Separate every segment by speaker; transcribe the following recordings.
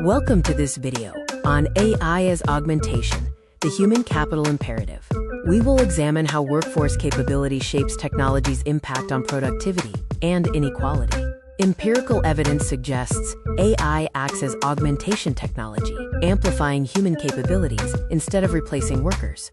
Speaker 1: Welcome to this video on AI as augmentation, the human capital imperative. We will examine how workforce capability shapes technology's impact on productivity and inequality. Empirical evidence suggests AI acts as augmentation technology, amplifying human capabilities instead of replacing workers.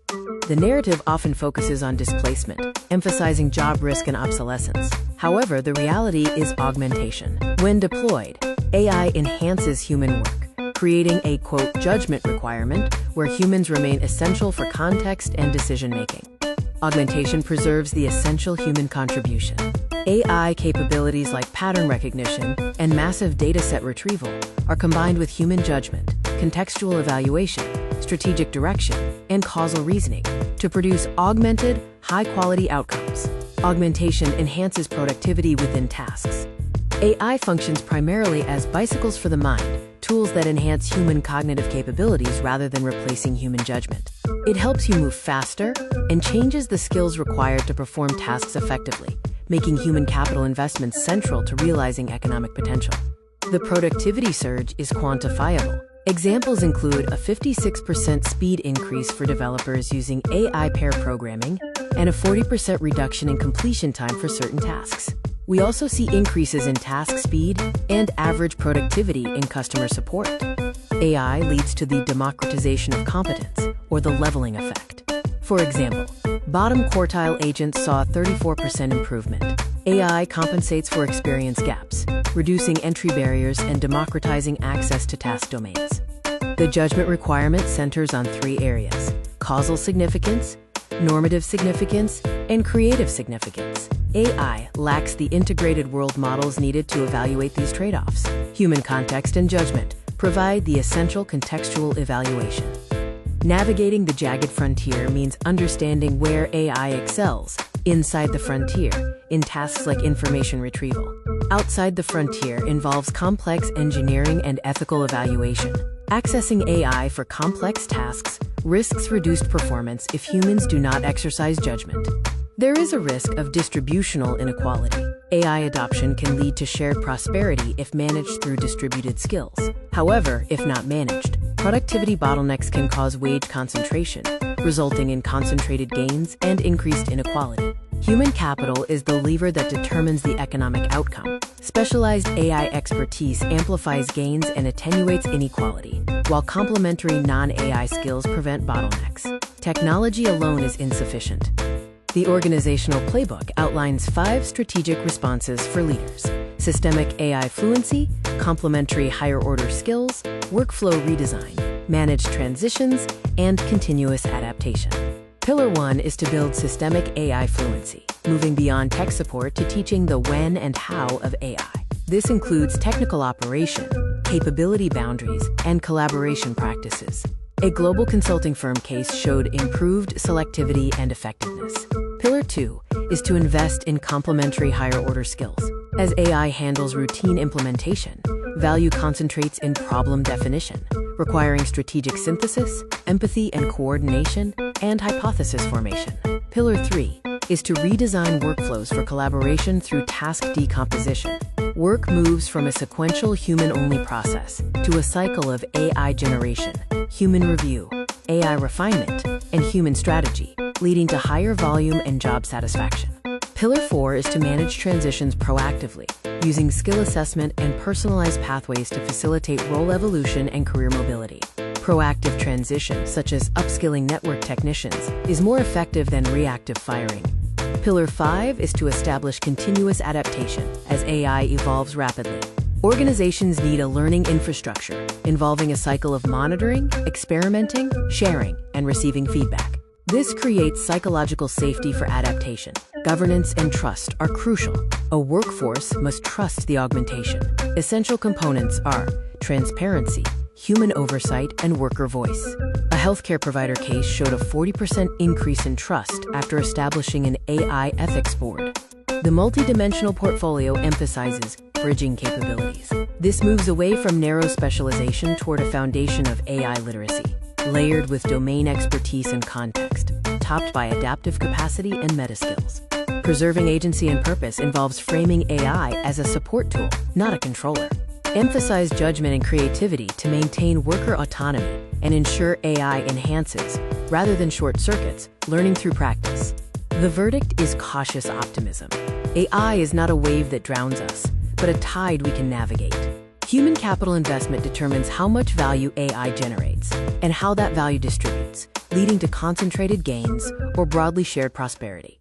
Speaker 1: The narrative often focuses on displacement, emphasizing job risk and obsolescence. However, the reality is augmentation. When deployed, AI enhances human work, creating a, quote, judgment requirement where humans remain essential for context and decision-making. Augmentation preserves the essential human contribution. AI capabilities like pattern recognition and massive dataset retrieval are combined with human judgment, contextual evaluation, strategic direction, and causal reasoning to produce augmented, high-quality outcomes. Augmentation enhances productivity within tasks. AI functions primarily as bicycles for the mind, tools that enhance human cognitive capabilities rather than replacing human judgment. It helps you move faster and changes the skills required to perform tasks effectively, making human capital investments central to realizing economic potential. The productivity surge is quantifiable. Examples include a 56% speed increase for developers using AI pair programming and a 40% reduction in completion time for certain tasks. We also see increases in task speed and average productivity in customer support. AI leads to the democratization of competence, or the leveling effect. For example, bottom quartile agents saw a 34% improvement. AI compensates for experience gaps, reducing entry barriers and democratizing access to task domains. The judgment requirement centers on three areas: causal significance, normative significance, and creative significance. AI lacks the integrated world models needed to evaluate these trade-offs. Human context and judgment provide the essential contextual evaluation. Navigating the jagged frontier means understanding where AI excels inside the frontier in tasks like information retrieval. Outside the frontier involves complex engineering and ethical evaluation. Accessing AI for complex tasks risks reduced performance if humans do not exercise judgment. There is a risk of distributional inequality. AI adoption can lead to shared prosperity if managed through distributed skills. However, if not managed, productivity bottlenecks can cause wage concentration, resulting in concentrated gains and increased inequality. Human capital is the lever that determines the economic outcome. Specialized AI expertise amplifies gains and attenuates inequality, while complementary non-AI skills prevent bottlenecks. Technology alone is insufficient. The organizational playbook outlines 5 strategic responses for leaders: systemic AI fluency, complementary higher-order skills, workflow redesign, managed transitions, and continuous adaptation. Pillar 1 is to build systemic AI fluency, moving beyond tech support to teaching the when and how of AI. This includes technical operation, capability boundaries, and collaboration practices. A global consulting firm case showed improved selectivity and effectiveness. Pillar 2 is to invest in complementary higher-order skills. As AI handles routine implementation, value concentrates in problem definition, requiring strategic synthesis, empathy and coordination, and hypothesis formation. Pillar 3 is to redesign workflows for collaboration through task decomposition. Work moves from a sequential human-only process to a cycle of AI generation, human review, AI refinement, and human strategy, leading to higher volume and job satisfaction. Pillar 4 is to manage transitions proactively, using skill assessment and personalized pathways to facilitate role evolution and career mobility. Proactive transition, such as upskilling network technicians, is more effective than reactive firing. Pillar 5 is to establish continuous adaptation as AI evolves rapidly. Organizations need a learning infrastructure involving a cycle of monitoring, experimenting, sharing, and receiving feedback. This creates psychological safety for adaptation. Governance and trust are crucial. A workforce must trust the augmentation. Essential components are transparency, human oversight, and worker voice. A healthcare provider case showed a 40% increase in trust after establishing an AI ethics board. The multidimensional portfolio emphasizes bridging capabilities. This moves away from narrow specialization toward a foundation of AI literacy, layered with domain expertise and context, topped by adaptive capacity and meta skills. Preserving agency and purpose involves framing AI as a support tool, not a controller. Emphasize judgment and creativity to maintain worker autonomy and ensure AI enhances, rather than short circuits, learning through practice. The verdict is cautious optimism. AI is not a wave that drowns us, but a tide we can navigate. Human capital investment determines how much value AI generates and how that value distributes, leading to concentrated gains or broadly shared prosperity.